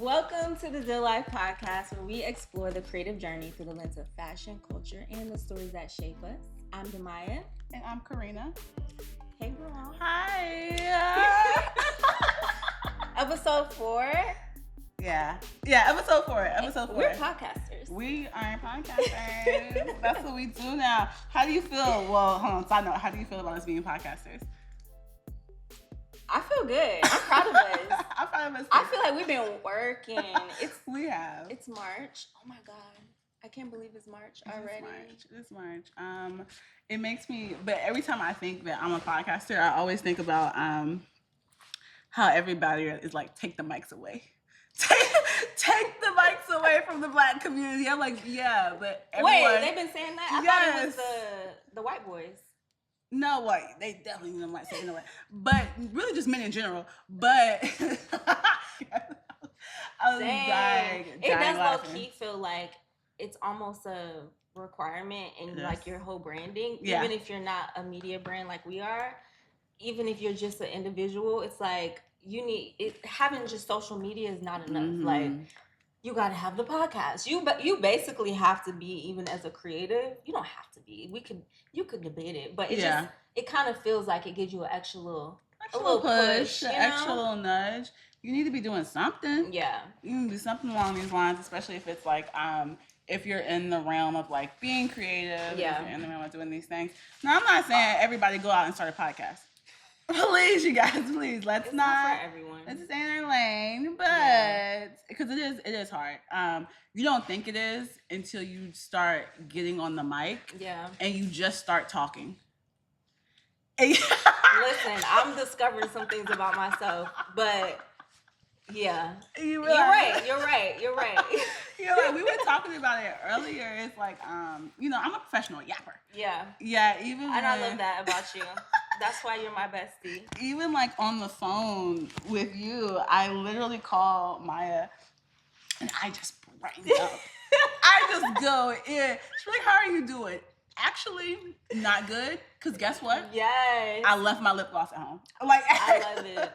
Welcome to the Zeal Life podcast, where we explore the creative journey through the lens of fashion, culture, and the stories that shape us. I'm Demaya. And I'm Karina. Hey, girl. Hi. Episode 4. Yeah, episode 4. We're podcasters. We are podcasters. That's what we do now. How do you feel? Well, hold on, side note. How do you feel about us being podcasters? I feel good. I'm proud of us. I'm proud of us too. I feel like we've been working. We have. It's March. Oh my God. I can't believe it's March already. It's March. It makes me, but every time I think that I'm a podcaster, I always think about how everybody is like, take the mics away. Take the mics away from the Black community. I'm like, yeah, but everyone... Wait, they've been saying that? I thought it was the white boys. No, what? They definitely don't like saying that. But really just men in general. But I was dying It does laughing. low-key feel like it's almost a requirement in like your whole branding. Yeah. Even if you're not a media brand like we are, even if you're just an individual, it's like you need it. Having just social media is not enough. Mm-hmm. Like you got to have the podcast. You basically have to be, even as a creative. You don't have to be. You could debate it, but it kind of feels like it gives you an extra little push, an extra little nudge. You need to be doing something. Yeah, you can do something along these lines, especially if it's like if you're in the realm of like being creative. Yeah, if you're in the realm of doing these things. Now, I'm not saying everybody go out and start a podcast. Please, you guys, please. Let's not for everyone. Let's stay in our lane, but because it is hard. You don't think it is until you start getting on the mic. Yeah. And you just start talking. Listen, I'm discovering some things about myself, but yeah, you're right. You're right. We were talking about it earlier. It's like, I'm a professional yapper. Yeah. Yeah, I love that about you. That's why you're my bestie. Even like on the phone with you, I literally call Maya and I just brighten up. I just go in. She's like, how are you doing? Actually, not good. Because guess what? Yes. I left my lip gloss at home. I love it.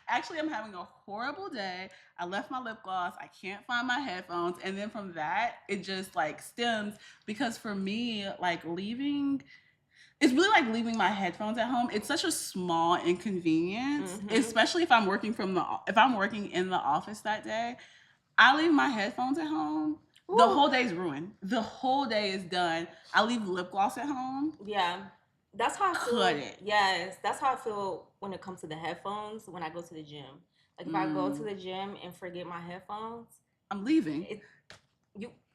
Actually, I'm having a horrible day. I left my lip gloss. I can't find my headphones. And then from that, it just like stems. Because for me, like it's really like leaving my headphones at home. It's such a small inconvenience, especially if I'm working in the office that day. I leave my headphones at home. Ooh. The whole day's ruined. The whole day is done. I leave lip gloss at home. Yeah. That's how I feel. Cut it. Yes. That's how I feel when it comes to the headphones when I go to the gym. Like if I go to the gym and forget my headphones, I'm leaving.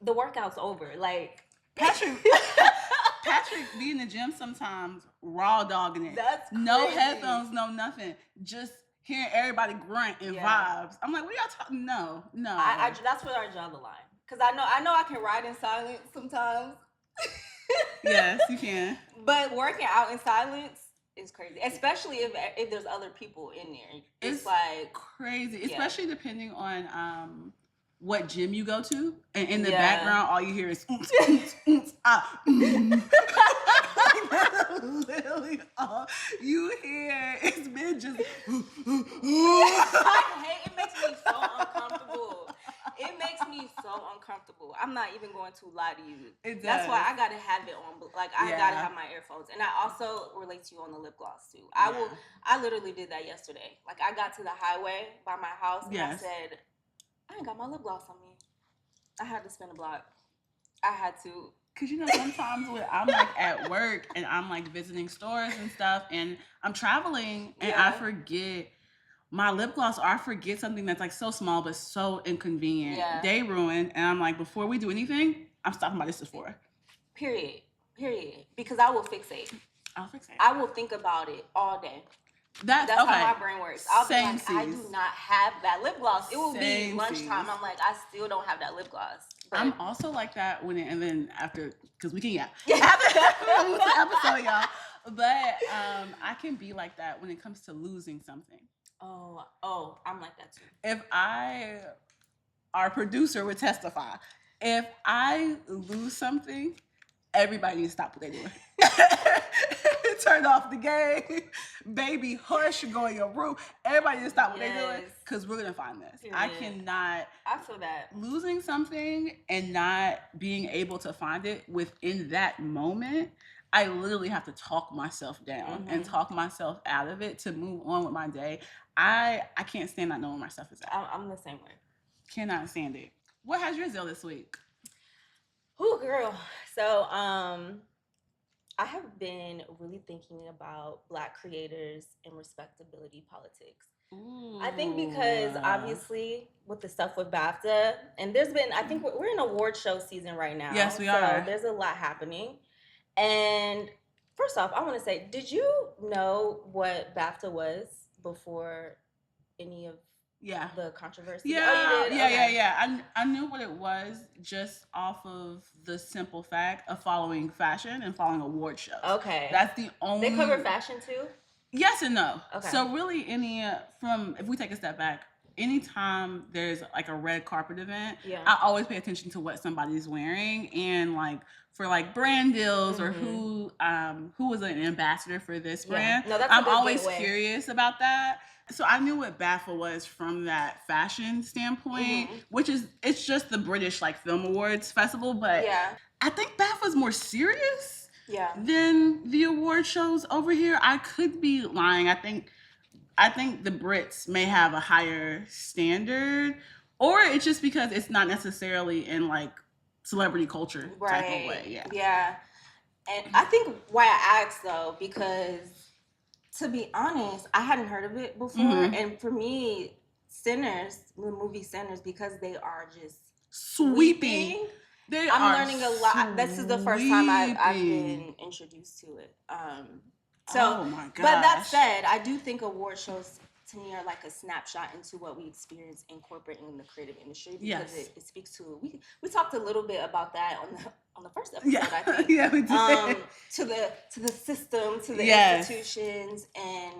The workout's over. Like Patrick be in the gym sometimes raw dogging it. That's crazy. No headphones, no nothing. Just hearing everybody grunt and vibes. I'm like, what are y'all talking? No. That's where I draw the line. Because I know I can ride in silence sometimes. Yes, you can. But working out in silence is crazy, especially if there's other people in there. It's like crazy, especially depending on what gym you go to, and in the background, all you hear is literally all you hear is men just. I hate it. Makes me so uncomfortable. It makes me so uncomfortable. I'm not even going to lie to you. It does. That's why I gotta have it on. Like I gotta have my earphones, and I also relate to you on the lip gloss too. I literally did that yesterday. Like I got to the highway by my house, and I said, I ain't got my lip gloss on me. I had to spin a block. I had to. Cause sometimes when I'm like at work and I'm like visiting stores and stuff, and I'm traveling and I forget my lip gloss, or I forget something that's like so small but so inconvenient. Yeah. Day ruined, and I'm like, before we do anything, I'm stopping by this Sephora. Period. Because I will fixate. I will think about it all day. That's how my brain works. I'll be like, I do not have that lip gloss. It will be lunchtime. I'm like, I still don't have that lip gloss. But I'm also like that and then after, because we can after episode, y'all. But I can be like that when it comes to losing something. Oh, I'm like that too. If our producer would testify, if I lose something everybody needs to stop what they're doing. Turn off the game. Baby, hush, go in your room. Everybody needs to stop what they're doing because we're going to find this. I feel that. Losing something and not being able to find it within that moment, I literally have to talk myself down and talk myself out of it to move on with my day. I can't stand not knowing where my stuff is at. I'm the same way. Cannot stand it. What has your Zeal this week? Oh, girl. So, I have been really thinking about Black creators and respectability politics. Ooh. I think because obviously with the stuff with BAFTA, and there's been, I think we're in award show season right now. Yes, we are. So there's a lot happening. And first off, I want to say, did you know what BAFTA was before any of the controversy? Yeah. I knew what it was just off of the simple fact of following fashion and following award shows. Okay. That's the only... They cover fashion too? Yes and no. Okay. So really if we take a step back, anytime there's like a red carpet event, I always pay attention to what somebody's wearing, and like for like brand deals or who was an ambassador for this brand. No, that's I'm always curious about that. So I knew what BAFTA was from that fashion standpoint, which is, it's just the British like film awards festival, but I think BAFTA's more serious than the award shows over here. I could be lying. I think the Brits may have a higher standard, or it's just because it's not necessarily in like celebrity culture type of way. Yeah. And I think why I asked though, because to be honest, I hadn't heard of it before. And for me, Sinners, the movie Sinners, because they are just sweeping. I'm learning a lot. This is the first time I've been introduced to it. Oh my gosh. But that said, I do think award shows to me are like a snapshot into what we experience in corporate and in the creative industry, because it speaks to, we talked a little bit about that on the first episode, I think. Yeah, we did. To the system, to the institutions, and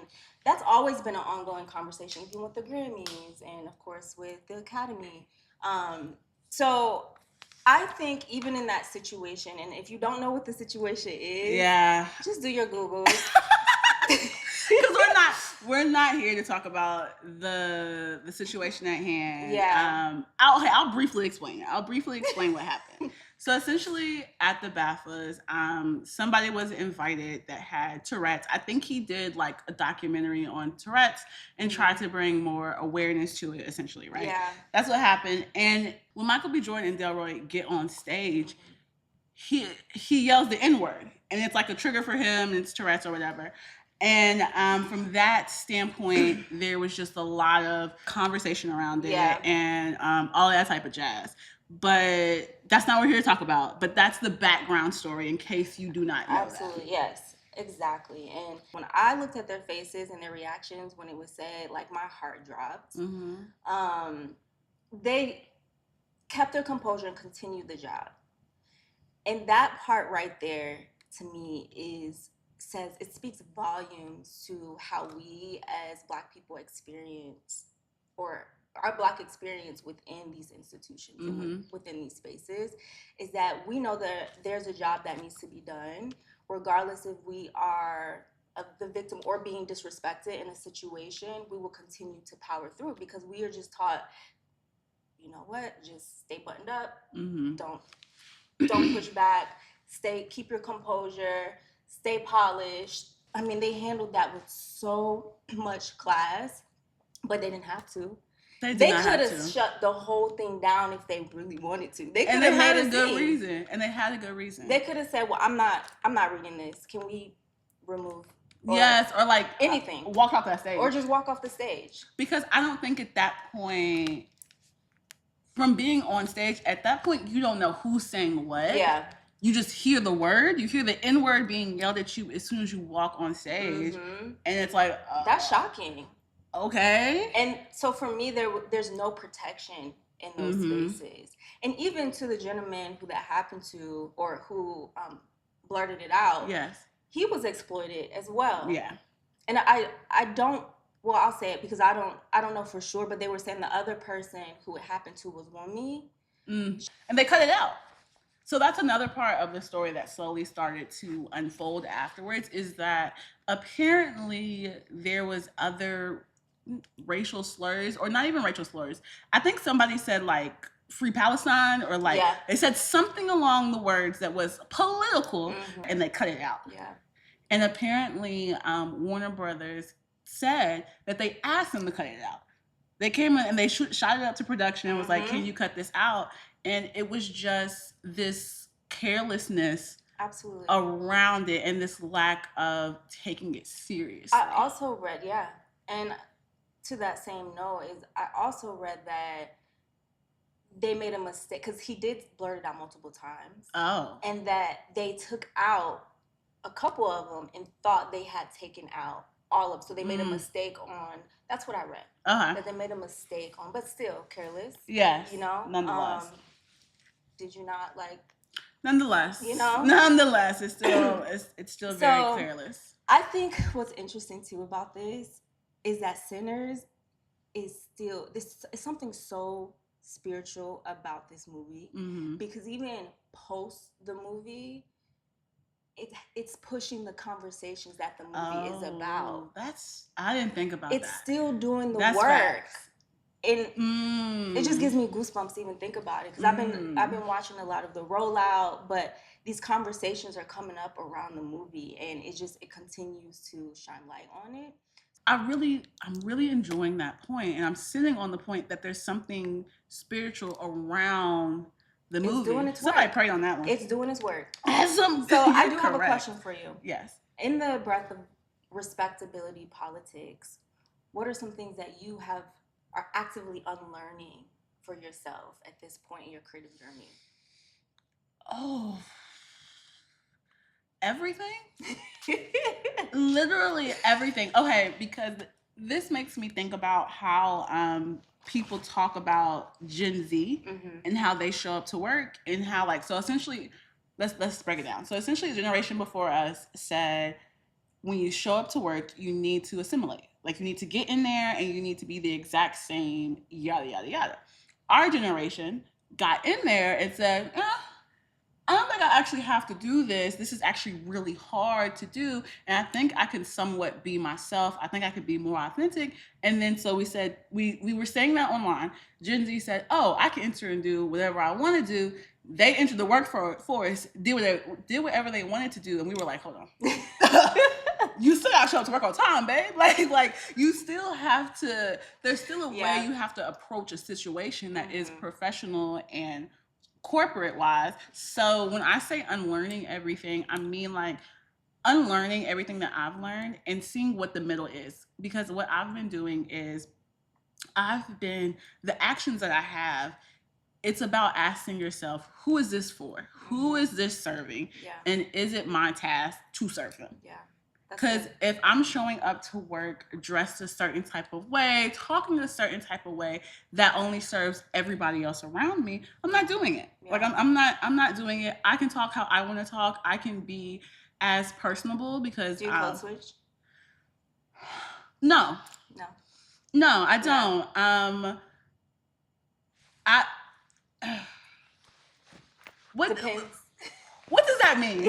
that's always been an ongoing conversation, even with the Grammys and of course with the Academy. So I think even in that situation, and if you don't know what the situation is, just do your Googles. Because we're not here to talk about the situation at hand. I'll briefly explain it. I'll briefly explain what happened. So essentially at the BAFTAs, somebody was invited that had Tourette's. I think he did like a documentary on Tourette's and tried to bring more awareness to it, essentially, right? Yeah. That's what happened. And when Michael B. Jordan and Delroy get on stage, he yells the N-word. And it's like a trigger for him, and it's Tourette's or whatever. And from that standpoint, there was just a lot of conversation around it and all that type of jazz. But that's not what we're here to talk about. But that's the background story in case you do not know Absolutely, yes. Exactly. And when I looked at their faces and their reactions when it was said, like, my heart dropped. They kept their composure and continued the job. And that part right there, to me, it speaks volumes to how we as Black people experience, or our Black experience within these institutions and within these spaces, is that we know that there's a job that needs to be done, regardless if we are the victim or being disrespected in a situation. We will continue to power through because we are just taught, you know what, just stay buttoned up, don't push back, keep your composure, stay polished. I mean, they handled that with so much class, but they didn't have to. They could have shut the whole thing down if they really wanted to. They could have had a good reason. And they had a good reason. They could have said, "Well, I'm not reading this. Can we remove?" Or like anything. Walk off that stage. Or just walk off the stage. Because I don't think at that point, from being on stage, at that point you don't know who's saying what. Yeah. You just hear the word. You hear the N-word being yelled at you as soon as you walk on stage. And it's like... that's shocking. Okay. And so for me, there's no protection in those spaces. And even to the gentleman who that happened to, or who blurted it out, he was exploited as well. Yeah. And I don't... Well, I'll say it because I don't know for sure, but they were saying the other person who it happened to was Wunmi. And they cut it out. So that's another part of the story that slowly started to unfold afterwards, is that apparently there was other racial slurs, or not even racial slurs. I think somebody said like Free Palestine, or like they said something along the words that was political, and they cut it out. Yeah. And apparently Warner Brothers said that they asked them to cut it out. They came in and they shot it up to production and was like, can you cut this out? And it was just this carelessness around it, and this lack of taking it seriously. I also read, and to that same note, I also read that they made a mistake, because he did blurt it out multiple times. Oh. And that they took out a couple of them and thought they had taken out all of them. So they made a mistake on, that's what I read. That they made a mistake on, but still careless. Yes. You know? Nonetheless. Did you not like? Nonetheless. You know? Nonetheless, it's still very careless. I think what's interesting too about this is that Sinners is still, this is something so spiritual about this movie, because even post the movie, it's pushing the conversations that the movie is about. I didn't think about that. It's still doing the work. Facts. And it just gives me goosebumps to even think about it, because I've been watching a lot of the rollout, but these conversations are coming up around the movie, and it continues to shine light on it. I'm really enjoying that point, and I'm sitting on the point that there's something spiritual around the movie. It's doing its work. Somebody prayed on that one. It's doing its work. So I do have a question for you. Yes. In the breath of respectability politics, what are some things that you are actively unlearning for yourself at this point in your creative journey? Oh, everything. Literally everything. Okay, because this makes me think about how people talk about Gen Z and how they show up to work, and how, like, so essentially, let's break it down. So essentially, the generation before us said, when you show up to work, you need to assimilate. Like, you need to get in there and you need to be the exact same, yada, yada, yada. Our generation got in there and said, I don't think I actually have to do this. This is actually really hard to do. And I think I can somewhat be myself. I think I could be more authentic. And then so we said, we were saying that online. Gen Z said, oh, I can enter and do whatever I want to do. They entered the workforce, did whatever they wanted to do. And we were like, hold on. You still gotta show up to work on time, babe. Like you still have to, there's still a way you have to approach a situation that is professional and corporate wise. So when I say unlearning everything, I mean like unlearning everything that I've learned and seeing what the middle is. Because what I've been doing is the actions that I have, it's about asking yourself, who is this for? Who is this serving? Yeah. And is it my task to serve them? Yeah. Because if I'm showing up to work dressed a certain type of way, talking a certain type of way that only serves everybody else around me, I'm not doing it. Yeah. Like I'm not doing it. I can talk how I want to talk. I can be as personable because do you code switch? No, I don't. Depends. What does that mean?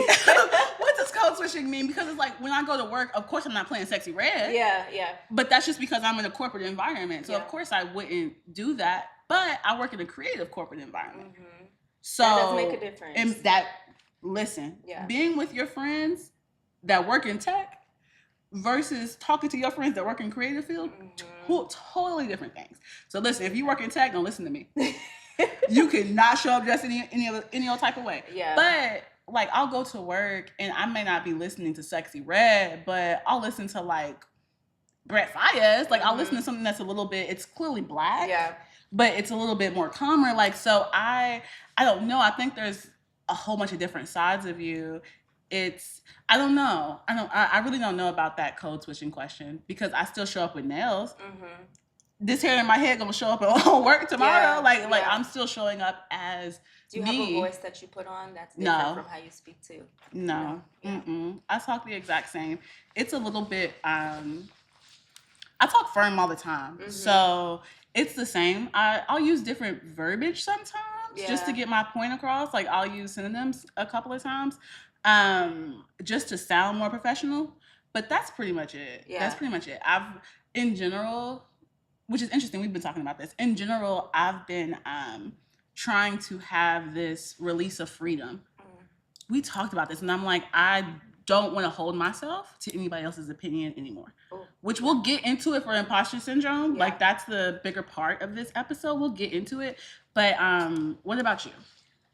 What does code switching mean? Because it's like when I go to work, of course I'm not playing Sexy Red. Yeah. But that's just because I'm in a corporate environment. So of course I wouldn't do that. But I work in a creative corporate environment. So that does make a difference. And being with your friends that work in tech versus talking to your friends that work in creative field, totally different things. So listen, if you work in tech, don't listen to me. You cannot show up dressed any other type of way. Yeah. But like I'll go to work and I may not be listening to Sexy Red, but I'll listen to like Brett Fayez. Like I'll listen to something that's a little bit, it's clearly black. Yeah. But it's a little bit more calmer. Like, so I don't know. I think there's a whole bunch of different sides of you. I don't know. I really don't know about that code switching question because I still show up with nails. This hair in my head gonna show up at work tomorrow. Like I'm still showing up as Do you me. have a voice that you put on that's different from how you speak to? No. I talk the exact same. It's a little bit, I talk firm all the time. So it's the same. I'll use different verbiage sometimes. just to get my point across. Like, I'll use synonyms a couple of times, just to sound more professional. But that's pretty much it. Yeah. That's pretty much it. In general, which is interesting, we've been talking about this. In general, I've been trying to have this release of freedom. We talked about this, and I'm like, I don't want to hold myself to anybody else's opinion anymore. Which we'll get into it for imposter syndrome. Yeah. Like, that's the bigger part of this episode. We'll get into it. But what about you?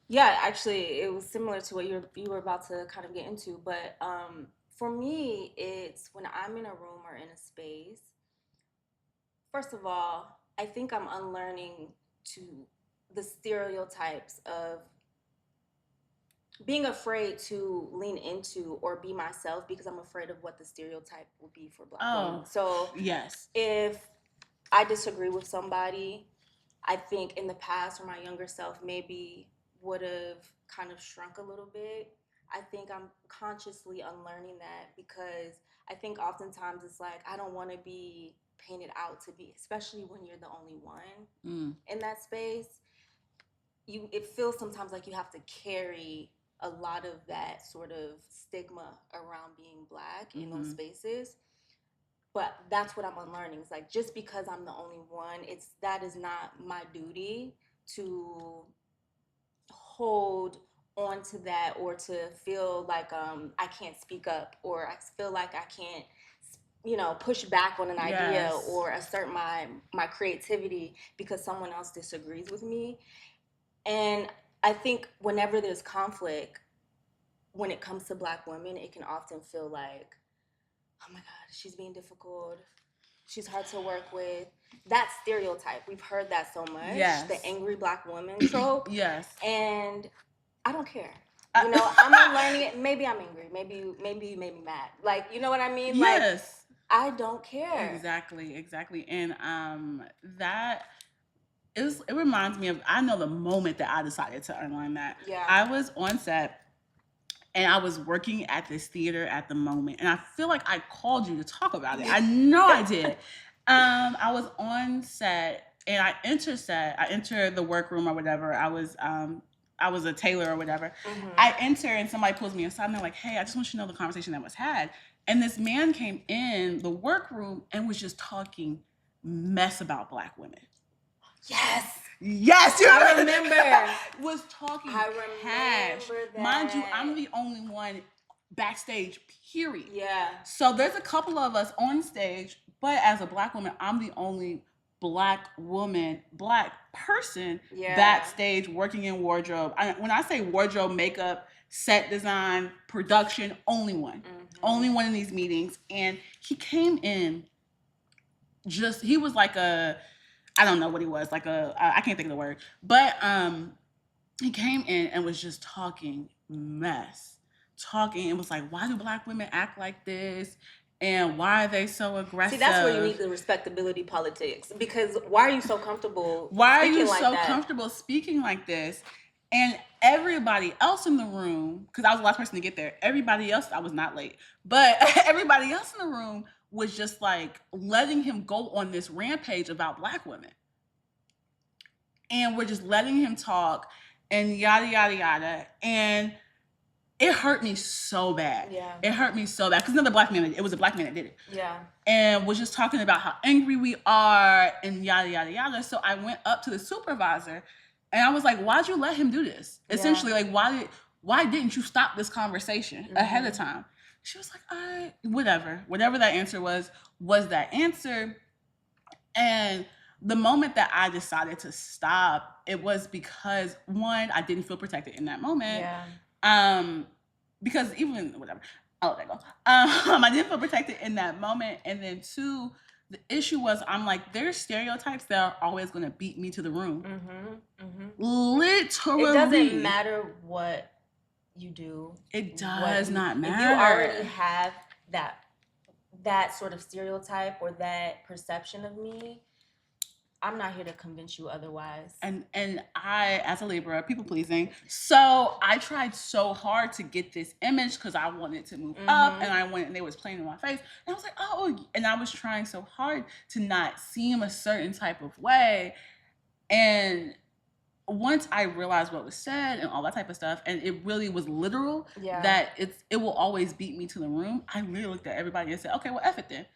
Yeah, actually, it was similar to what you were about to kind of get into. But for me, it's when I'm in a room or in a space, first of all, I think I'm unlearning to the stereotypes of being afraid to lean into or be myself because I'm afraid of what the stereotype will be for Black women. So yes, if I disagree with somebody, I think in the past or my younger self maybe would have kind of shrunk a little bit. I think I'm consciously unlearning that because I think oftentimes it's like I don't want to be painted out to be, especially when you're the only one in that space. It feels sometimes like you have to carry a lot of that sort of stigma around being Black in those spaces. But that's what I'm unlearning. It's like, just because I'm the only one, that is not my duty to hold on to that or to feel like I can't speak up or I feel like I can't, push back on an idea or assert my creativity because someone else disagrees with me. And I think whenever there's conflict, when it comes to Black women, it can often feel like, oh my God, she's being difficult. She's hard to work with. That stereotype, we've heard that so much. Yes. The angry Black woman trope. Yes. And I don't care. I'm unlearning it. Maybe I'm angry. Maybe you made me mad. Like, you know what I mean? Yes. Like, I don't care. Exactly. And that... It reminds me of, I know the moment that I decided to unlearn that. Yeah. I was on set and I was working at this theater at the moment. And I feel like I called you to talk about it. I know I did. I was on set and I entered the workroom or whatever. I was a tailor or whatever. Mm-hmm. I enter and somebody pulls me aside and they're like, hey, I just want you to know the conversation that was had. And this man came in the workroom and was just talking mess about Black women. Yes, I remember. Was talking cash. That. Mind you, I'm the only one backstage, period. Yeah. So there's a couple of us on stage, but as a Black woman, I'm the only Black person backstage working in wardrobe. When I say wardrobe, makeup, set design, production, only one. Mm-hmm. Only one in these meetings. And he came in he was like I don't know what he was, like I can't think of the word, but he came in and was just talking mess, and was like, why do Black women act like this? And why are they so aggressive? See, that's where you need the respectability politics, because why are you so comfortable speaking like this? And everybody else in the room, because I was the last person to get there, I was not late, but everybody else in the room was just like letting him go on this rampage about Black women. And we're just letting him talk and yada, yada, yada. And it hurt me so bad. Yeah. It hurt me so bad. Because it was a Black man that did it. Yeah. And was just talking about how angry we are and yada, yada, yada. So I went up to the supervisor and I was like, why'd you let him do this? Yeah. Essentially, like, why didn't you stop this conversation ahead of time? She was like, whatever that answer was that answer. And the moment that I decided to stop, it was because, one, I didn't feel protected in that moment. Yeah. Because even, whatever, I'll let that go. I didn't feel protected in that moment. And then two, the issue was, I'm like, there's stereotypes that are always going to beat me to the room. Mm-hmm. Mm-hmm. Literally. It doesn't matter what you do. It does not matter. If you already have that sort of stereotype or that perception of me, I'm not here to convince you otherwise. And I, as a Libra, people pleasing, so I tried so hard to get this image because I wanted to move up, and they was playing in my face, and I was like, oh, and I was trying so hard to not seem a certain type of way, and once I realized what was said and all that type of stuff, and it really was literal, that it will always beat me to the room. I literally looked at everybody and said, okay, well, F it then.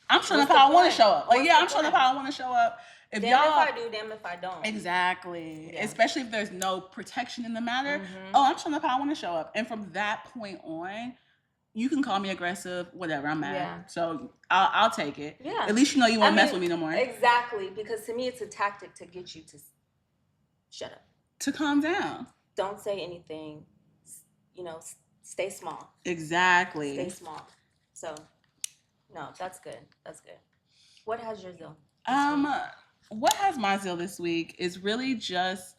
I'm showing up how I want to show up. Like, I'm showing up how I want to show up. If damn if I do, damn if I don't. Exactly. Yeah. Especially if there's no protection in the matter. Oh, I'm showing up how I want to show up. And from that point on, you can call me aggressive, whatever. I'm mad. Yeah. So I'll take it. Yeah. At least you know you won't mess with me no more. Exactly. Because to me, it's a tactic to get you to shut up. To calm down. Don't say anything. Stay small. Exactly. Stay small. So, no, that's good. That's good. What has your Zeal? What has my Zeal this week is really just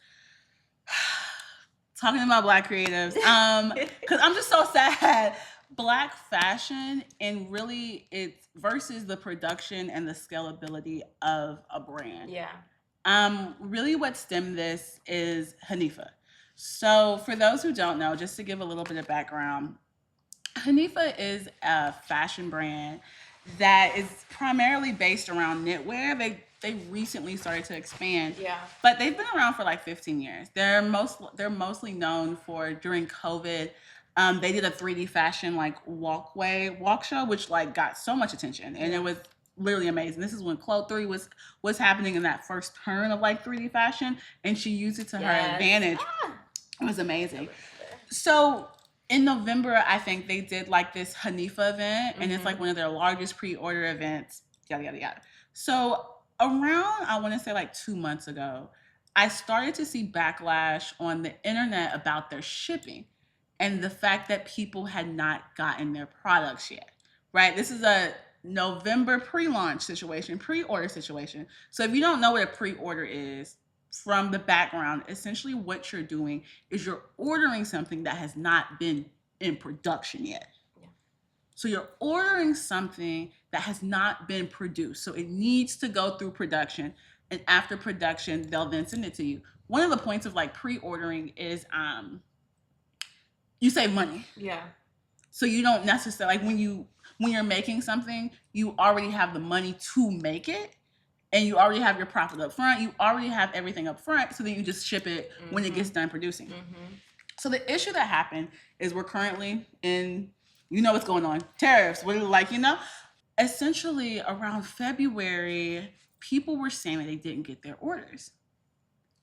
talking about Black creatives. Because I'm just so sad. Black fashion, and really it's versus the production and the scalability of a brand. Yeah. Really what stemmed this is Hanifa. So for those who don't know, just to give a little bit of background, Hanifa is a fashion brand that is primarily based around knitwear. They recently started to expand. Yeah. But they've been around for like 15 years. They're mostly known for, during COVID, they did a 3D fashion like walk show, which like got so much attention, and it was literally amazing. This is when Clo 3 was happening in that first turn of like 3D fashion, and she used it to her advantage. It was amazing. So in November, I think they did like this Hanifa event, and it's like one of their largest pre-order events, yada, yada, yada. So around, I want to say like 2 months ago, I started to see backlash on the internet about their shipping and the fact that people had not gotten their products yet, right? This is a November pre-launch situation, pre-order situation. So if you don't know what a pre-order is, from the background, essentially what you're doing is you're ordering something that has not been in production yet. Yeah. So you're ordering something that has not been produced. So it needs to go through production, and after production, they'll then send it to you. One of the points of like pre-ordering is you save money. Yeah. So you don't necessarily, like when you're making something, you already have the money to make it, and you already have your profit up front. You already have everything up front, so then you just ship it when it gets done producing. So the issue that happened is we're currently in, what's going on, tariffs. What like, essentially around February, people were saying that they didn't get their orders.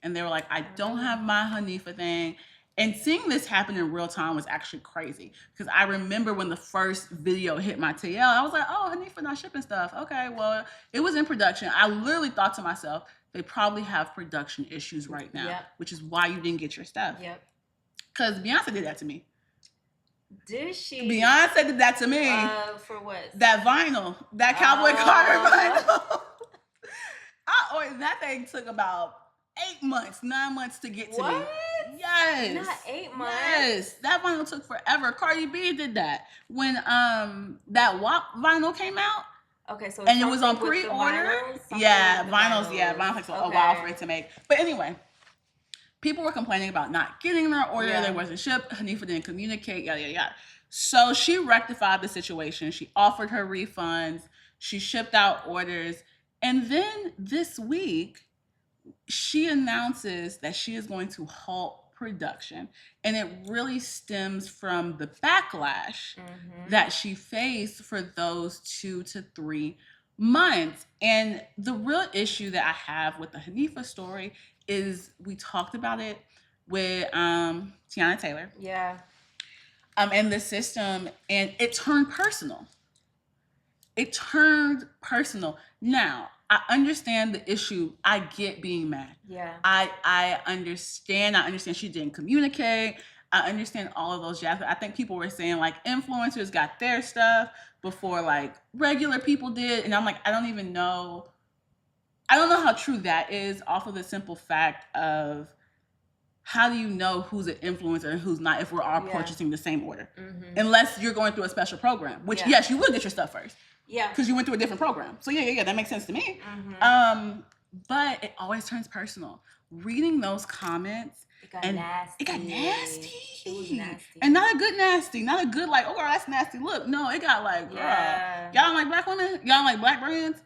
And they were like, I don't have my Hanifa thing. And seeing this happen in real time was actually crazy, because I remember when the first video hit my TL, I was like, oh, Hanifa not shipping stuff. Okay, well, it was in production. I literally thought to myself, they probably have production issues right now, which is why you didn't get your stuff. Yep. Because Beyonce did that to me. Did she? Beyonce did that to me. For what? That vinyl, that Cowboy Carter vinyl. I ordered that thing, took about 8 months, 9 months to get to me. Yes. Not 8 months. Yes. That vinyl took forever. Cardi B did that. When that WAP vinyl came out. Okay, so and it was on pre-order. Yeah, vinyls. Yeah, vinyl takes a while for it to make. But anyway, people were complaining about not getting their order. Yeah. There wasn't shipped. Hanifa didn't communicate. Yada yada yada. So she rectified the situation. She offered her refunds. She shipped out orders, and then this week, she announces that she is going to halt production. And it really stems from the backlash that she faced for those 2 to 3 months. And the real issue that I have with the Hanifa story is, we talked about it with Tiana Taylor. Yeah. And the system, and it turned personal. It turned personal. Now, I understand the issue. I get being mad. Yeah. I understand. I understand she didn't communicate. I understand all of those jazz. I think people were saying like influencers got their stuff before like regular people did. And I'm like, I don't know how true that is, off of the simple fact of, how do you know who's an influencer and who's not if we're all purchasing the same order? Unless you're going through a special program, which yes, you will get your stuff first. Yeah. Because you went through a different program. So yeah, that makes sense to me. But it always turns personal. Reading those comments. It got nasty. It got nasty. It was nasty. And not a good nasty. Not a good like, oh girl, that's nasty. Look, no, it got like, girl, y'all don't like black women? Y'all don't like black brands?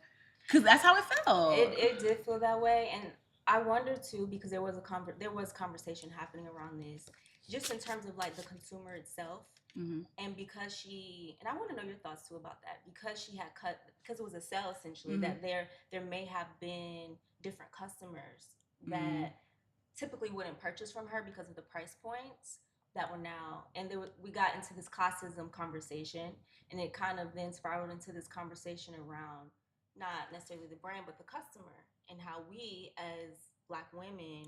Because that's how it felt. It did feel that way. And I wonder too, because there was conversation happening around this, just in terms of like the consumer itself. Mm-hmm. And because and I want to know your thoughts too about that, because she had cut, because it was a sale essentially, mm-hmm. that there may have been different customers that mm-hmm. typically wouldn't purchase from her because of the price points that were now, and we got into this classism conversation, and it kind of then spiraled into this conversation around not necessarily the brand but the customer, and how we as Black women,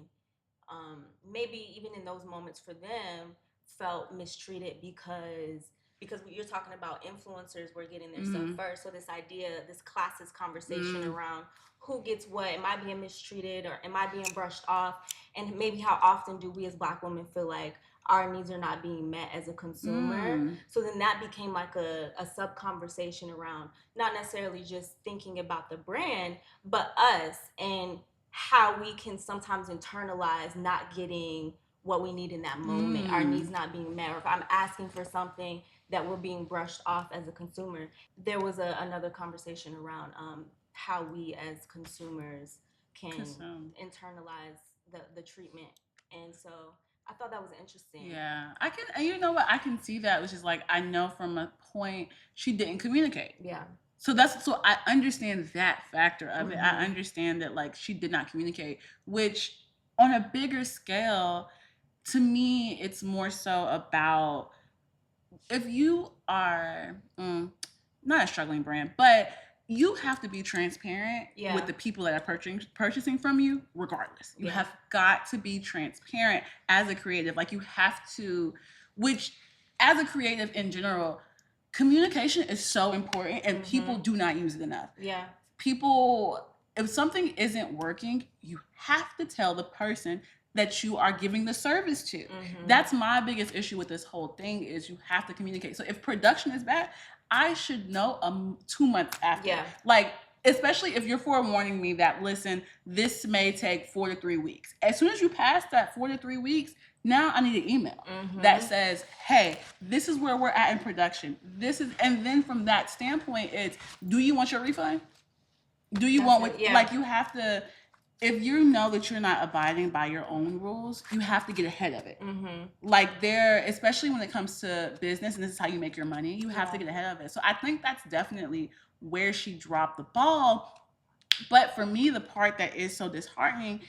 maybe even in those moments for them, felt mistreated because you're talking about influencers were getting their mm-hmm. stuff first. So this idea, this classist conversation mm-hmm. around who gets what, am I being mistreated or am I being brushed off? And maybe how often do we as Black women feel like our needs are not being met as a consumer? So then that became like a sub conversation around not necessarily just thinking about the brand, but us and how we can sometimes internalize not getting what we need in that moment, our needs not being met, or if I'm asking for something that we're being brushed off as a consumer. There was another conversation around how we as consumers can internalize the treatment. And so I thought that was interesting. Yeah, I can, and you know what, I can see that, which is like, I know from a point she didn't communicate. Yeah. So I understand that factor of it. I understand that like she did not communicate, which on a bigger scale, to me, it's more so about if you are not a struggling brand, but you have to be transparent with the people that are purchasing from you, regardless. You have got to be transparent as a creative. Like you have to, which as a creative in general, communication is so important, and people do not use it enough. Yeah. People, if something isn't working, you have to tell the person that you are giving the service to. That's my biggest issue with this whole thing, is you have to communicate. So if production is bad, I should know 2 months after. Yeah. Like, especially if you're forewarning me that, listen, this may take 4 to 3 weeks. As soon as you pass that 4 to 3 weeks, now I need an email that says, hey, this is where we're at in production. And then from that standpoint, it's, do you want your refund? Do you want what, like you have to, if you know that you're not abiding by your own rules, you have to get ahead of it. Like especially when it comes to business, and this is how you make your money, you have to get ahead of it. So I think that's definitely where she dropped the ball. But for me, the part that is so disheartening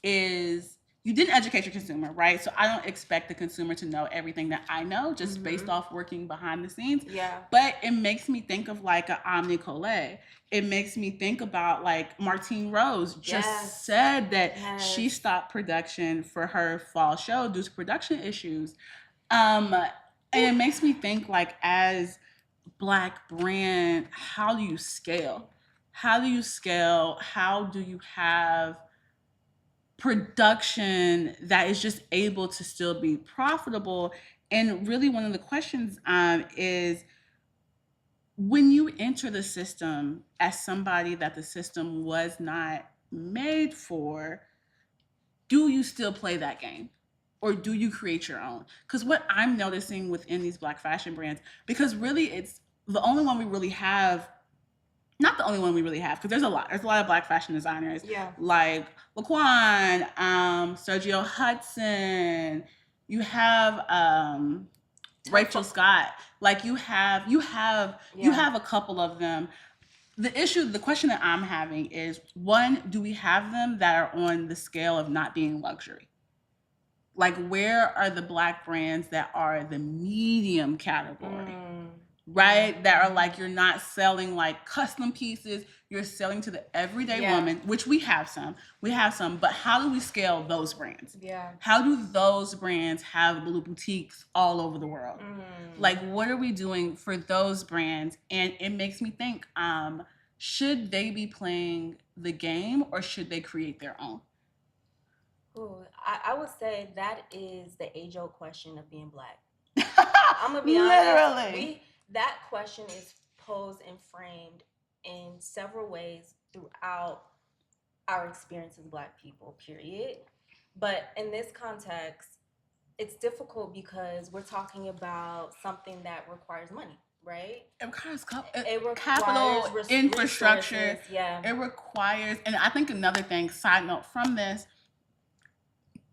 is you didn't educate your consumer, right? So I don't expect the consumer to know everything that I know just based off working behind the scenes. Yeah. But it makes me think of like a Omni Colette. It makes me think about like Martine Rose just said that she stopped production for her fall show due to production issues. And it makes me think, like, as Black brand, how do you scale? How do you scale? How do you have production that is just able to still be profitable? And really one of the questions is, when you enter the system as somebody that the system was not made for, do you still play that game? Or do you create your own? Because what I'm noticing within these Black fashion brands, because really it's the only one we really have, not the only one we really have, because there's a lot of Black fashion designers, like Laquan, Sergio Hudson, you have Rachel Scott, like you have a couple of them. The question that I'm having is, one, do we have them that are on the scale of not being luxury? Like, where are the Black brands that are the medium category? Right? That are like, you're not selling like custom pieces, you're selling to the everyday woman, which we have some, but how do we scale those brands? How do those brands have little boutiques all over the world? Like, what are we doing for those brands? And it makes me think, should they be playing the game or should they create their own? Ooh, I would say that is the age-old question of being Black. I'm gonna be honest. That question is posed and framed in several ways throughout our experience as Black people, period. But in this context, it's difficult because we're talking about something that requires money. right? It requires It capital, infrastructure. Yeah. It requires, and I think another thing, side note from this,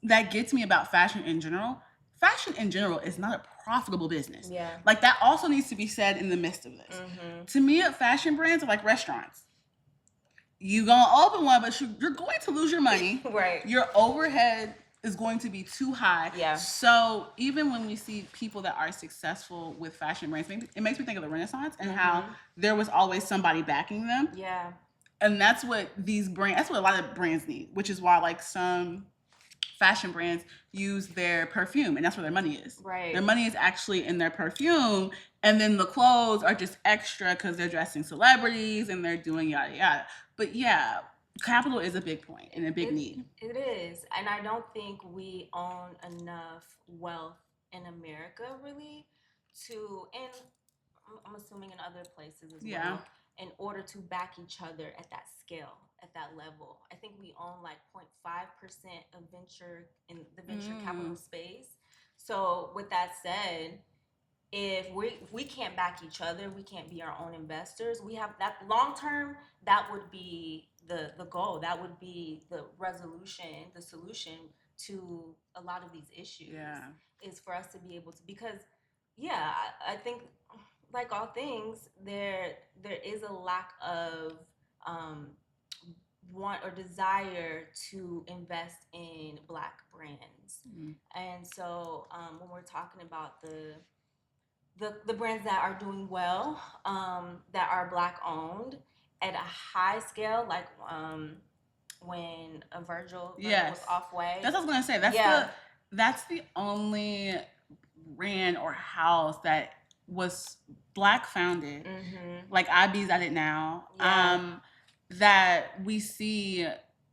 that gets me about fashion in general. Fashion in general is not a profitable business. Yeah. Like that also needs to be said in the midst of this. Mm-hmm. To me, fashion brands are like restaurants. You're going to open one, but you're going to lose your money. Right. Your overhead is going to be too high. Yeah. So even when we see people that are successful with fashion brands, it makes me think of the Renaissance and how there was always somebody backing them. Yeah. And that's what that's what a lot of brands need, which is why like some fashion brands use their perfume, and that's where their money is. Right. Their money is actually in their perfume, and then the clothes are just extra because they're dressing celebrities and they're doing yada yada. But yeah, capital is a big point and a big need. It is, and I don't think we own enough wealth in America really and I'm assuming in other places as well, in order to back each other at that scale, at that level. I think we own like 0.5% of venture capital space. So with that said, if we can't back each other, we can't be our own investors. We have that long term. That would be the goal. That would be the solution to a lot of these issues. Yeah. Is for us to be able to, because I think like all things, there is a lack of want or desire to invest in Black brands. Mm-hmm. And so when we're talking about the brands that are doing well, that are Black owned at a high scale, like when Virgil was Off-White. That's what I was gonna say. That's the only brand or house that was Black founded, like IB's at it now, that we see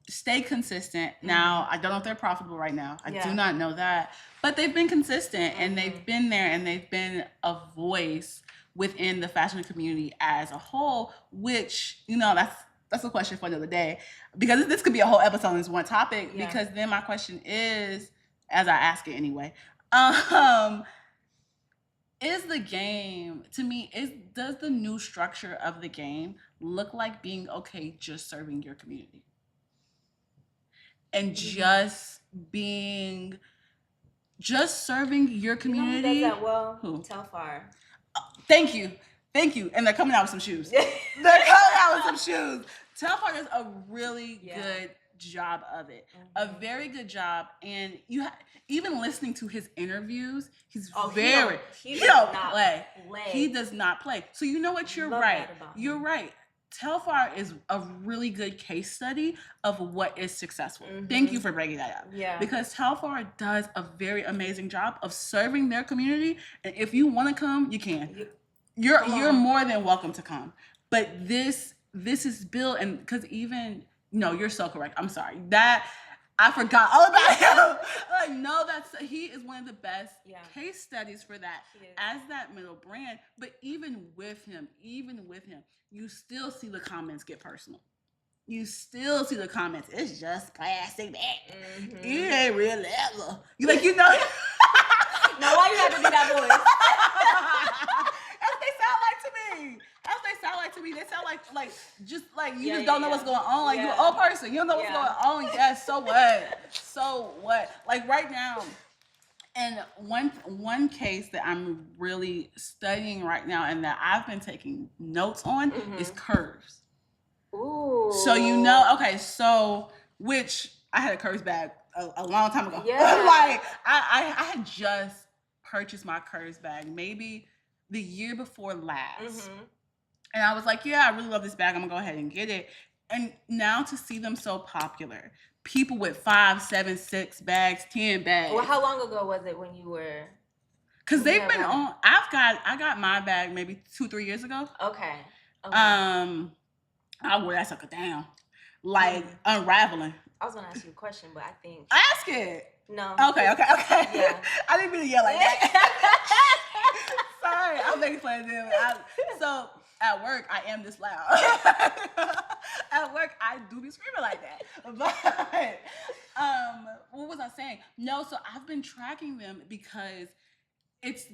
stay consistent. Now, I don't know if they're profitable right now. I do not know that. But they've been consistent and they've been there and they've been a voice within the fashion community as a whole, which, that's a question for another day. Because this could be a whole episode on this one topic. Yeah. Because then my question is, as I ask it anyway, is the game, to me, does the new structure of the game look like being okay just serving your community? And just serving your community. You know who does that well? Who? Telfar. Thank you. And they're coming out with some shoes. Telfar does a really good job of it. A very good job. And even listening to his interviews, he don't play. He does not play. So you know what? You're right. You're right. Telfar is a really good case study of what is successful. Thank you for bringing that up. Yeah. Because Telfar does a very amazing job of serving their community. And if you want to come, you can. You're more than welcome to come. But this is built, and because you're so correct. I'm sorry. That I forgot all about him. He is one of the best case studies for that as that middle brand. But even with him, you still see the comments get personal. You still see the comments. It's just plastic bag. It ain't real leather. Now why you have to do that voice? That's what they sound like to me. They sound like just like you just don't know what's going on. Like you're an old person. You don't know what's going on. Yes, so what? So what? Like right now, and one case that I'm really studying right now and that I've been taking notes on is curves. Ooh. So which I had a curves bag a long time ago. Yeah. Like I had just purchased my curves bag maybe the year before last. And I was like, I really love this bag. I'm gonna go ahead and get it. And now to see them so popular, people with 5, 7, 6 bags, 10 bags. Well, how long ago was it when you were? Because they've been on. I got my bag maybe 2-3 years ago. Okay. I wore that sucker down, like unraveling. I was gonna ask you a question, but I think ask it. No. Okay. Yeah. I didn't mean to yell like that. Sorry, I'm making fun of them. So at work, I am this loud. At work, I do be screaming like that. But what was I saying? No, so I've been tracking them because it's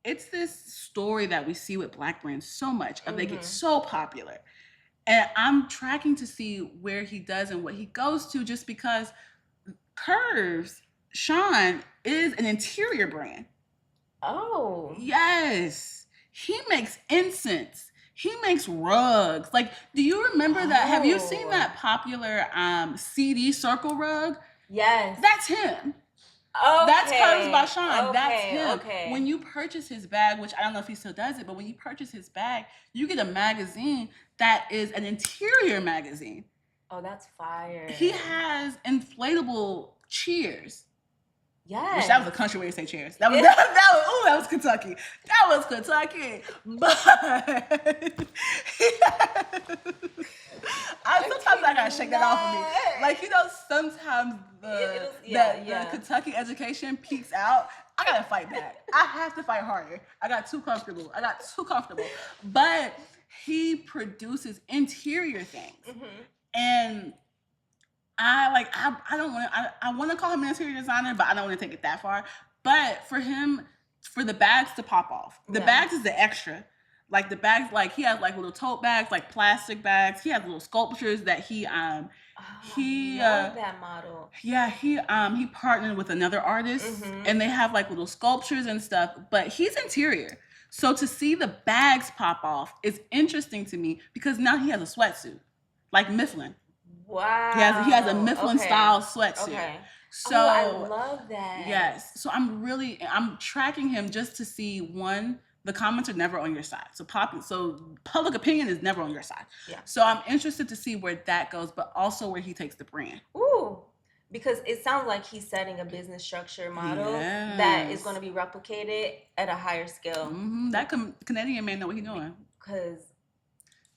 it's this story that we see with Black brands so much of they get so popular. And I'm tracking to see where he does and what he goes to, just because Curves, Sean, is an interior brand. Oh. Yes. He makes incense. He makes rugs. Like, do you remember that? Have you seen that popular CD circle rug? Yes. That's him. Okay. That's Curves by Sean. Okay. That's him. Okay. When you purchase his bag, which I don't know if he still does it, but when you purchase his bag, you get a magazine that is an interior magazine. Oh, that's fire. He has inflatable cheers. Yes. Which that was a country way to say cheers. That was Kentucky. That was Kentucky. But sometimes I gotta shake that off of me. Like, you know, sometimes the Kentucky education peaks out. I gotta fight back. I have to fight harder. I got too comfortable. But he produces interior things. And I want to call him an interior designer, but I don't want to take it that far. But for him, for the bags to pop off, the bags is the extra. Like the bags, like he has like little tote bags, like plastic bags. He has little sculptures that he love that model. Yeah, he partnered with another artist, and they have like little sculptures and stuff. But he's interior, so to see the bags pop off is interesting to me, because now he has a sweatsuit, like Mifflin. Wow. He has a Mifflin style sweatsuit. Okay. So I love that. Yes. So I'm tracking him just to see, one, the comments are never on your side. So public opinion is never on your side. Yeah. So I'm interested to see where that goes, but also where he takes the brand. Ooh. Because it sounds like he's setting a business structure model that is going to be replicated at a higher scale. That Canadian man know what he's doing. Because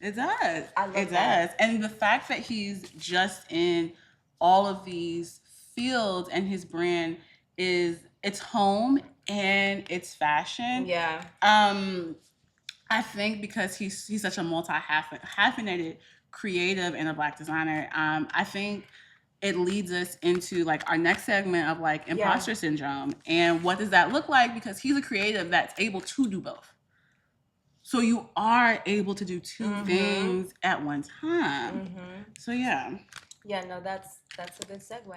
it does. I love that. And the fact that he's just in all of these fields, and his brand it's home and it's fashion. Yeah. I think because he's such a hyphenated creative and a Black designer, I think it leads us into like our next segment of like imposter syndrome, and what does that look like, because he's a creative that's able to do both. So you are able to do two things at one time. So yeah. Yeah, no, that's a good segue.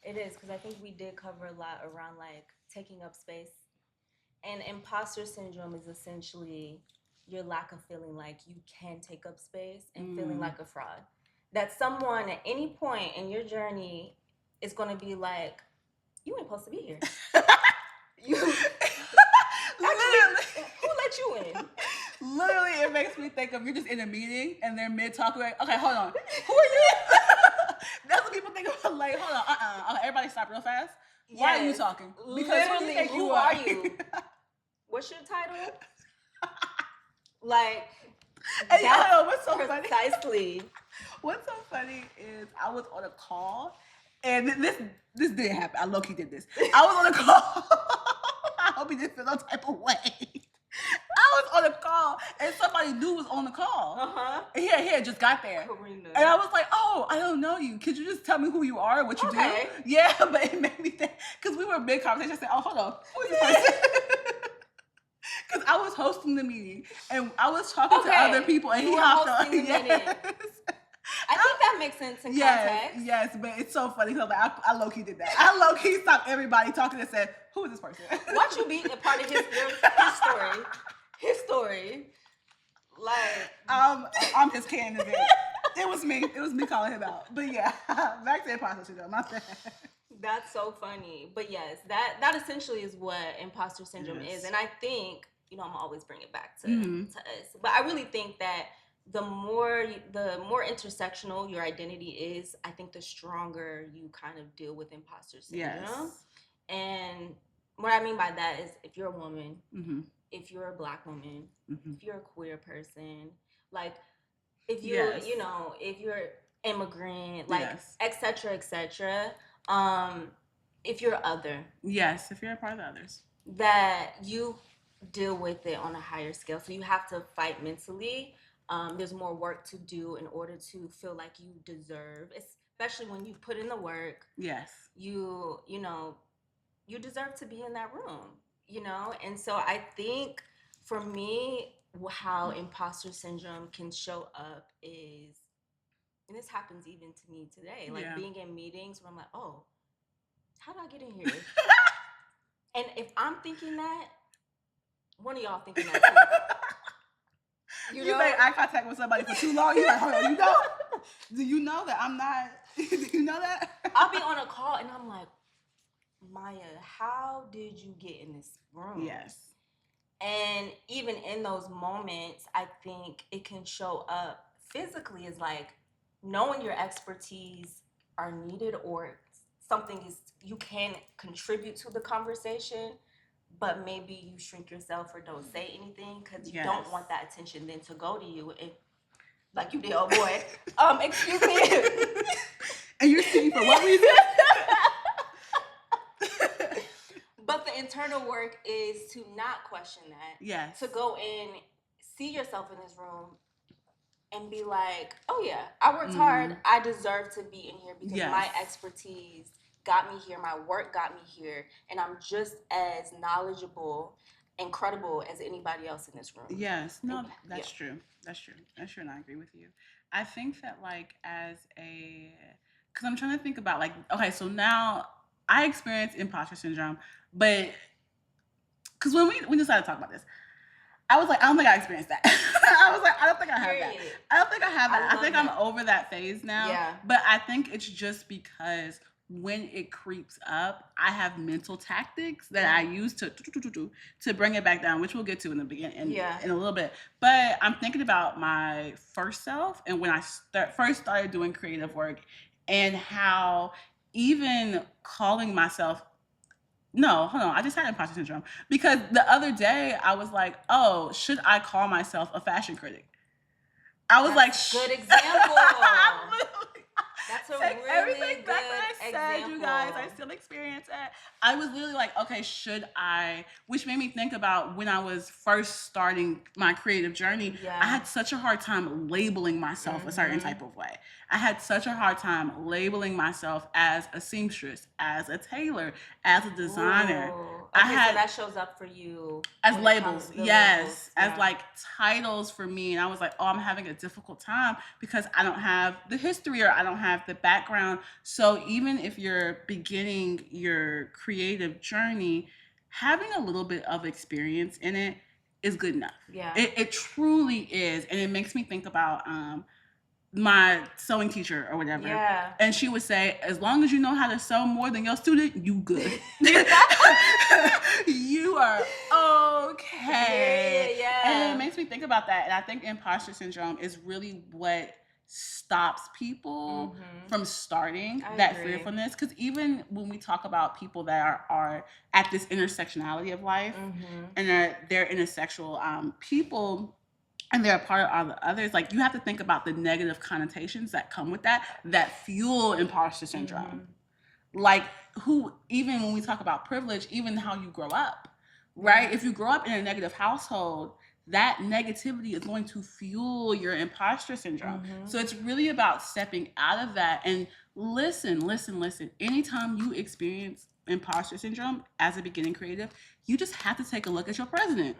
It is, because I think we did cover a lot around like taking up space. And imposter syndrome is essentially your lack of feeling like you can take up space and feeling like a fraud. That someone at any point in your journey is going to be like, you ain't supposed to be here. Actually, who let you in? Literally, it makes me think of, you're just in a meeting and they're mid-talk, like, okay, hold on. Who are you? That's what people think of, like, hold on, everybody stop real fast. Yes. Why are you talking? Because literally, who are you? What's your title? Like, and what's so precisely. Funny? What's so funny is I was on a call, and this didn't happen. I low-key did this. I was on a call. I hope he didn't feel no type of way. I was on a call, and somebody new was on the call. And he had just got there. Karina. And I was like, oh, I don't know you. Could you just tell me who you are and what you do? Yeah, but it made me think, because we were mid-conversation. I said, oh, hold on. Who is this person? Because I was hosting the meeting, and I was talking to other people, and he hopped on. Yes. I think that makes sense in context. Yes, but it's so funny, because like, I low-key did that. I low-key stopped everybody talking and said, who is this person? Watch you be a part of his story. His story. Like, I'm his candidate. It was me calling him out. But yeah, back to imposter syndrome. My bad. That's so funny. But yes, that essentially is what imposter syndrome is. And I think, I'm always bring it back to us. But I really think that the more intersectional your identity is, I think the stronger you kind of deal with imposter syndrome. Yes. And what I mean by that is, if you're a woman, if you're a Black woman, if you're a queer person, like if you if you're immigrant, like et cetera, if you're other. Yes, if you're a part of the others. That you deal with it on a higher scale. So you have to fight mentally. There's more work to do in order to feel like you deserve, especially when you put in the work. Yes. You deserve to be in that room. And so I think for me, how imposter syndrome can show up is, and this happens even to me today, like being in meetings where I'm like, oh, how did I get in here? And if I'm thinking that, one of y'all thinking that too. You make eye contact with somebody for too long, you're like, hold on, do you know that I'm not, do you know that? I'll be on a call and I'm like, Maya, how did you get in this room? Yes. And even in those moments, I think it can show up physically as like knowing your expertise are needed, or something is, you can contribute to the conversation, but maybe you shrink yourself or don't say anything because you don't want that attention then to go to you, and like you did, oh boy. Excuse me. And you're speaking for what reason? But the internal work is to not question that. Yes. To go in, see yourself in this room, and be like, oh yeah, I worked hard. I deserve to be in here because my expertise got me here. My work got me here. And I'm just as knowledgeable and credible as anybody else in this room. Yes. No, that's true. That's true. And I agree with you. I think that because I'm trying to think about okay, so now I experience imposter syndrome, but because when we decided to talk about this, I was like, I don't think I experienced that. I was like, I don't think I have that. I don't think I have that. I think I'm over that phase now. Yeah. But I think it's just because when it creeps up, I have mental tactics that I use to bring it back down, which we'll get to in the beginning in a little bit. But I'm thinking about my first self and when I first started doing creative work, and how even calling myself, no, hold on, I just had imposter syndrome because the other day I was like, oh, should I call myself a fashion critic? I was good example. That's a really everything good back that I said, example. you guys, I still experience it. I was literally like, okay, should I? Which made me think about when I was first starting my creative journey. I had such a hard time labeling myself a certain type of way. I had such a hard time labeling myself as a seamstress, as a tailor, as a designer. Okay, so that shows up for you as labels, yes, as like titles for me. And I was like, oh, I'm having a difficult time because I don't have the history or I don't have the background. So even if you're beginning your creative journey, having a little bit of experience in it is good enough. Yeah, it truly is. And it makes me think about my sewing teacher or whatever. Yeah. And she would say, as long as you know how to sew more than your student, you good. You are okay. Yeah. And it makes me think about that. And I think imposter syndrome is really what stops people from starting that fearfulness. Because even when we talk about people that are at this intersectionality of life and they're intersexual people, and they're a part of all the others, like you have to think about the negative connotations that come with that fuel imposter syndrome. Like even when we talk about privilege, even how you grow up, right? If you grow up in a negative household, that negativity is going to fuel your imposter syndrome. So it's really about stepping out of that and listen. Anytime you experience imposter syndrome as a beginning creative, you just have to take a look at your president.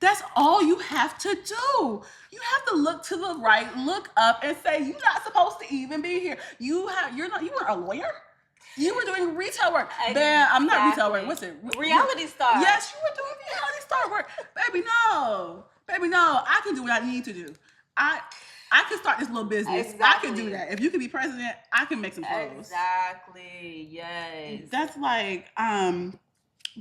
That's all you have to do. You have to look to the right, look up, and say, you're not supposed to even be here. You were a lawyer? You were doing retail work. Exactly. Man, I'm not retail work. What's it? Reality star. Yes, you were doing reality star work. Baby, no. I can do what I need to do. I can start this little business. Exactly. I can do that. If you can be president, I can make some clothes. Exactly. Yes. That's like,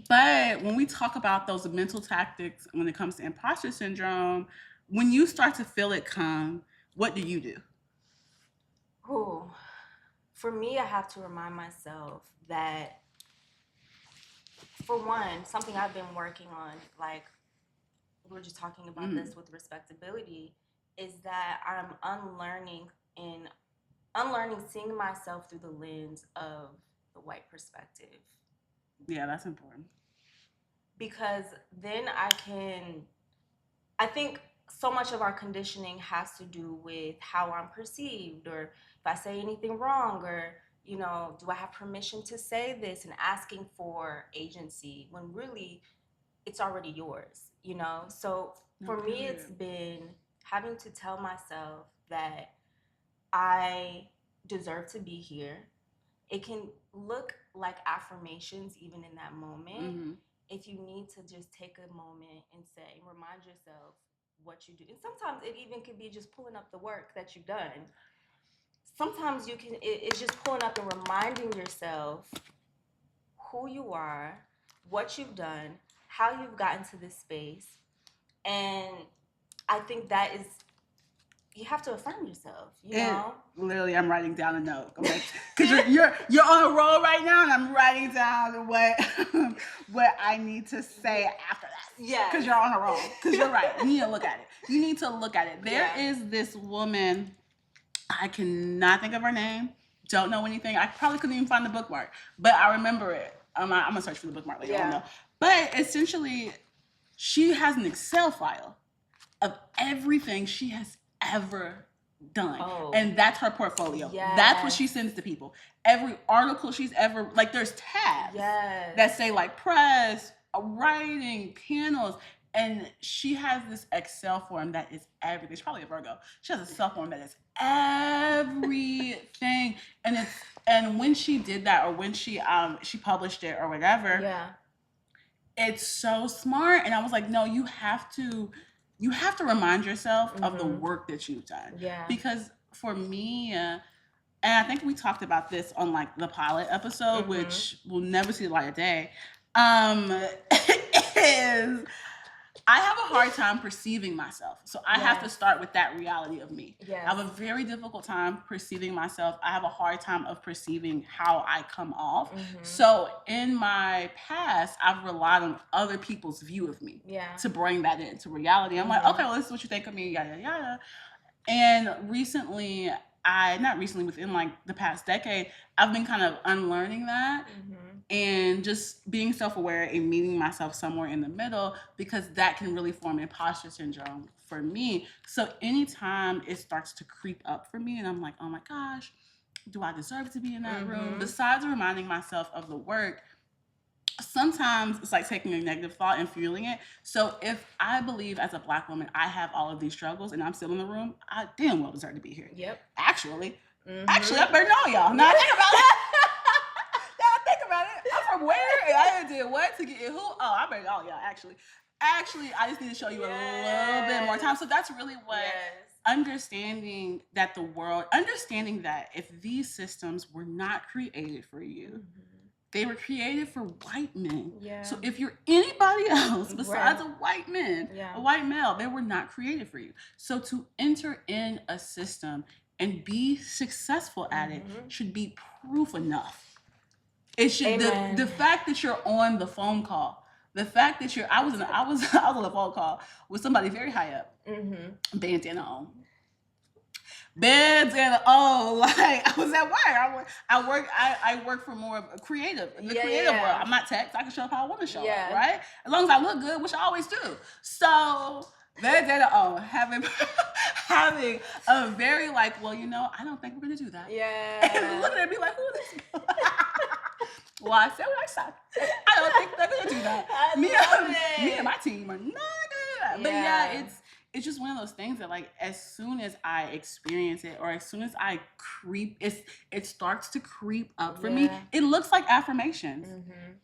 but when we talk about those mental tactics, when it comes to imposter syndrome, when you start to feel it come, what do you do? For me, I have to remind myself that, for one, something I've been working on, like we were just talking about this with respectability, is that I'm unlearning seeing myself through the lens of the white perspective. Yeah, that's important. Because then I think so much of our conditioning has to do with how I'm perceived, or if I say anything wrong, or you know, do I have permission to say this, and asking for agency when really it's already yours, you know? So for me, it's been having to tell myself that I deserve to be here. It can look like affirmations even in that moment. If you need to just take a moment and say, remind yourself what you do. And sometimes it even could be just pulling up the work that you've done. Sometimes it's just pulling up and reminding yourself who you are, what you've done, how you've gotten to this space. And I think that is, you have to affirm yourself, you know? Literally, I'm writing down a note. Because you're on a roll right now, and I'm writing down what I need to say after that. Yeah. Because you're on a roll. Because you're right. You need to look at it. You need to look at it. There is this woman, I cannot think of her name. Don't know anything. I probably couldn't even find the bookmark, but I remember it. I'm gonna search for the bookmark later on though. But essentially, she has an Excel file of everything she has ever done. And that's her portfolio. That's what she sends to people. Every article she's ever, like, there's tabs that say like press, writing, panels. And she has this Excel form that is everything. She's probably a Virgo. She has a Excel form that is everything. And when she did that, or when she published it or whatever, it's so smart. And I was like, no, you have to remind yourself of the work that you've done. Because for me, and I think we talked about this on like the pilot episode, which will never see the light of day, is I have a hard time perceiving myself. So I have to start with that reality of me. I have a very difficult time perceiving myself. I have a hard time of perceiving how I come off. So in my past, I've relied on other people's view of me to bring that into reality. I'm like, okay, well, this is what you think of me, yada, yada. And recently, within like the past decade, I've been kind of unlearning that and just being self-aware and meeting myself somewhere in the middle, because that can really form imposter syndrome for me. So anytime it starts to creep up for me and I'm like, oh my gosh, do I deserve to be in that room? Besides reminding myself of the work, sometimes it's like taking a negative thought and fueling it. So if I believe as a Black woman, I have all of these struggles and I'm still in the room, I damn well deserve to be here. Actually, I better know y'all. Now think about it. Think about it. I'm from where? I did what to get in who? Oh, I better know y'all. Actually, I just need to show you a little bit more time. So that's really what understanding that if these systems were not created for you, they were created for white men. So if you're anybody else besides a white man, a white male, they were not created for you. So to enter in a system and be successful at it should be proof enough. It should, the fact that you're on the phone call, the fact that I was on a phone call with somebody very high up, bandana on. Bandana on, like I was at work. I work for more creative, creative world. I'm not tech, so I can show up how I want to show up, right? As long as I look good, which I always do. So bandana on, having a very like, well, you know, I don't think we're gonna do that. And looking at me like, who is this? Well, I said what I said. I don't think they're gonna do that. Me and my team are not gonna do that. But it's just one of those things that, like, as soon as I experience it, or as soon as I it starts to creep up for me. It looks like affirmations.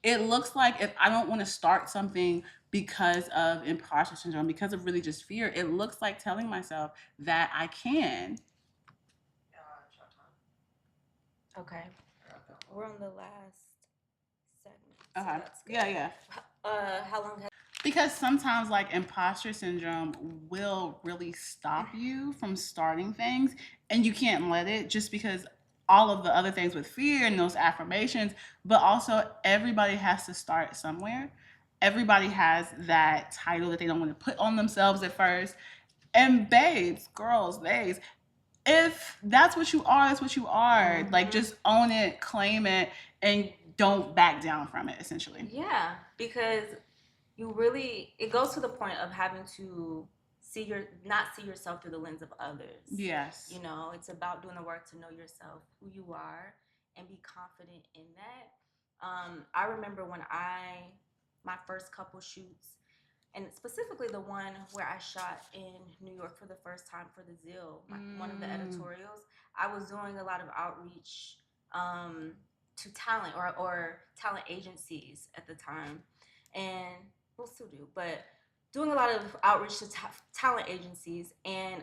It looks like if I don't want to start something because of imposter syndrome, because of really just fear, it looks like telling myself that I can. Okay. We're on the last segment. So how long has... Because sometimes, like, imposter syndrome will really stop you from starting things, and you can't let it, just because all of the other things with fear and those affirmations, but also everybody has to start somewhere. Everybody has that title that they don't want to put on themselves at first. And babes, girls, babes, if that's what you are, that's what you are. Like, just own it, claim it, and don't back down from it, essentially. Yeah, because it goes to the point of having to not see yourself through the lens of others. Yes. You know, it's about doing the work to know yourself, who you are, and be confident in that. I remember when my first couple shoots, and specifically the one where I shot in New York for the first time for the Zeal, one of the editorials, I was doing a lot of outreach to talent or talent agencies at the time, and we'll still do, but doing a lot of outreach to talent agencies, and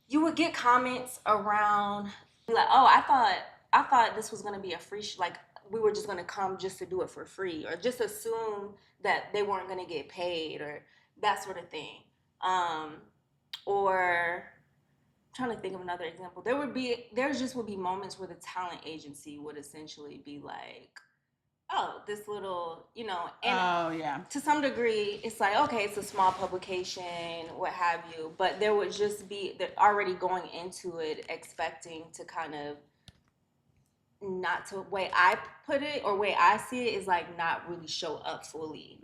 you would get comments around like, oh, I thought this was gonna be a free like we were just gonna come just to do it for free, or just assume that they weren't gonna get paid, or that sort of thing. Or I'm trying to think of another example. There just would be moments where the talent agency would essentially be like, oh, this little, and to some degree, it's like, okay, it's a small publication, what have you, but there would just be, they're already going into it expecting to kind of, not to, way I put it, or way I see it, is like not really show up fully.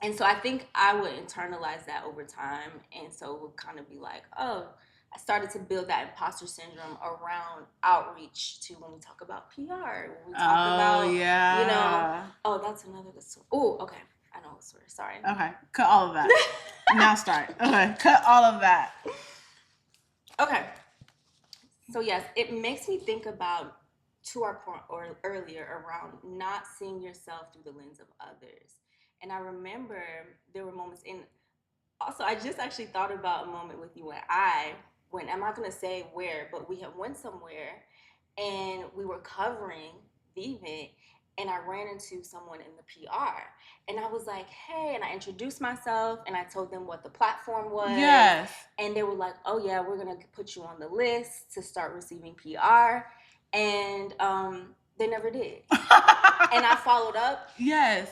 And so I think I would internalize that over time, and so it would kind of be like, oh, I started to build that imposter syndrome around outreach to when we talk about PR, when we talk about, oh, that's another good story. Oh, okay. I know what story. Sorry. Okay. Cut all of that. Now start. Okay. Cut all of that. Okay. So yes, it makes me think about, to our point or earlier, around not seeing yourself through the lens of others. And I remember there were moments also, I just actually thought about a moment with you when I'm not going to say where, but we had went somewhere and we were covering the event, and I ran into someone in the PR, and I was like, hey, and I introduced myself and I told them what the platform was. Yes. And they were like, oh yeah, we're going to put you on the list to start receiving PR. And they never did. And I followed up. Yes.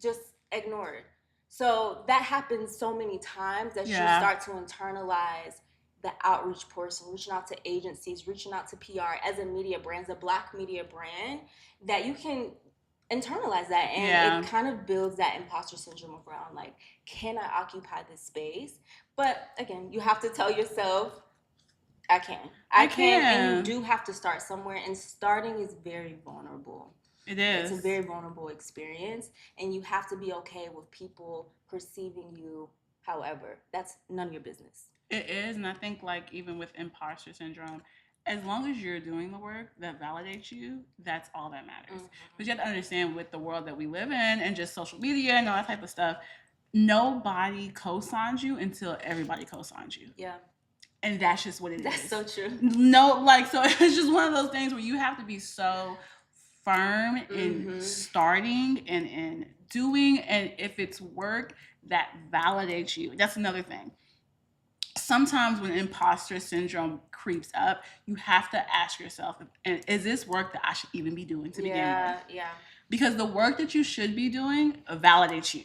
Just ignored. So that happens so many times that you start to internalize the outreach portion, reaching out to agencies, reaching out to PR as a media brand, as a Black media brand, that you can internalize that, and it kind of builds that imposter syndrome around like, can I occupy this space? But again, you have to tell yourself, I can, and you do have to start somewhere, and starting is very vulnerable. It is. It's a very vulnerable experience, and you have to be okay with people perceiving you however. That's none of your business. It is, and I think like even with imposter syndrome, as long as you're doing the work that validates you, that's all that matters. But you have to understand, with the world that we live in and just social media and all that type of stuff, nobody co-signs you until everybody co-signs you. Yeah. And that's just what it is. That's so true. No, like, so it's just one of those things where you have to be so firm in starting and in doing, and if it's work that validates you. That's another thing. Sometimes when imposter syndrome creeps up, you have to ask yourself, is this work that I should even be doing to begin with? Yeah. Because the work that you should be doing validates you.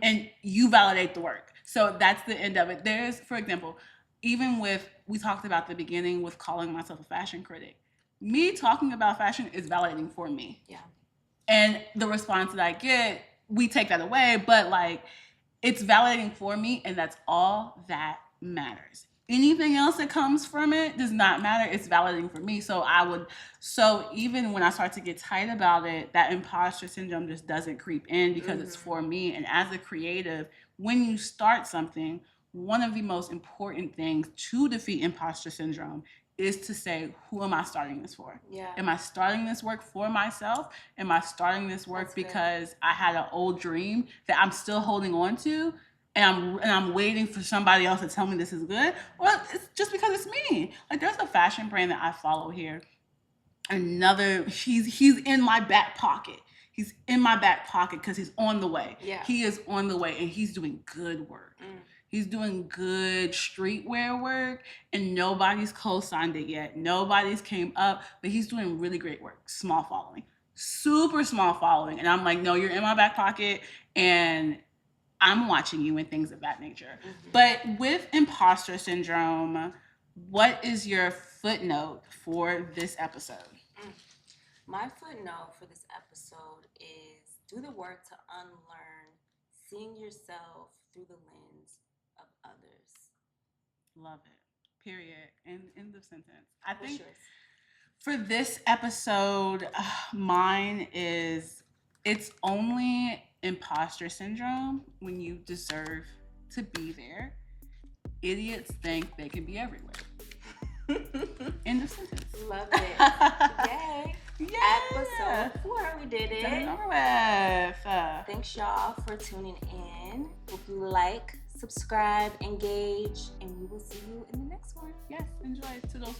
And you validate the work. So that's the end of it. There's, for example, even with, we talked about the beginning with calling myself a fashion critic. Me talking about fashion is validating for me. Yeah. And the response that I get, we take that away, but like, it's validating for me, and that's all that matters. Anything else that comes from it does not matter. It's validating for me. So even when I start to get tight about it, that imposter syndrome just doesn't creep in, because it's for me. And as a creative, when you start something, one of the most important things to defeat imposter syndrome is to say, who am I starting this for? Yeah. Am I starting this work for myself? Am I starting this work because I had an old dream that I'm still holding on to, and I'm waiting for somebody else to tell me this is good? Well, it's just because it's me. Like, there's a fashion brand that I follow here. He's in my back pocket. He's in my back pocket because he's on the way. Yeah. He is on the way, and he's doing good work. He's doing good streetwear work, and nobody's co-signed it yet. Nobody's came up, but he's doing really great work. Small following, super small following. And I'm like, no, you're in my back pocket, and I'm watching you and things of that nature. But with imposter syndrome, what is your footnote for this episode? My footnote for this episode is, do the work to unlearn seeing yourself through the lens of others. Love it. Period. End of sentence. I think for this episode, mine is, it's only imposter syndrome when you deserve to be there. Idiots think they can be everywhere. End of sentence. Love it. Yay. Yeah. Episode 4, we did it. Thanks y'all for tuning in. Hope you like, subscribe, engage, and we will see you in the next one. Yes, enjoy. To those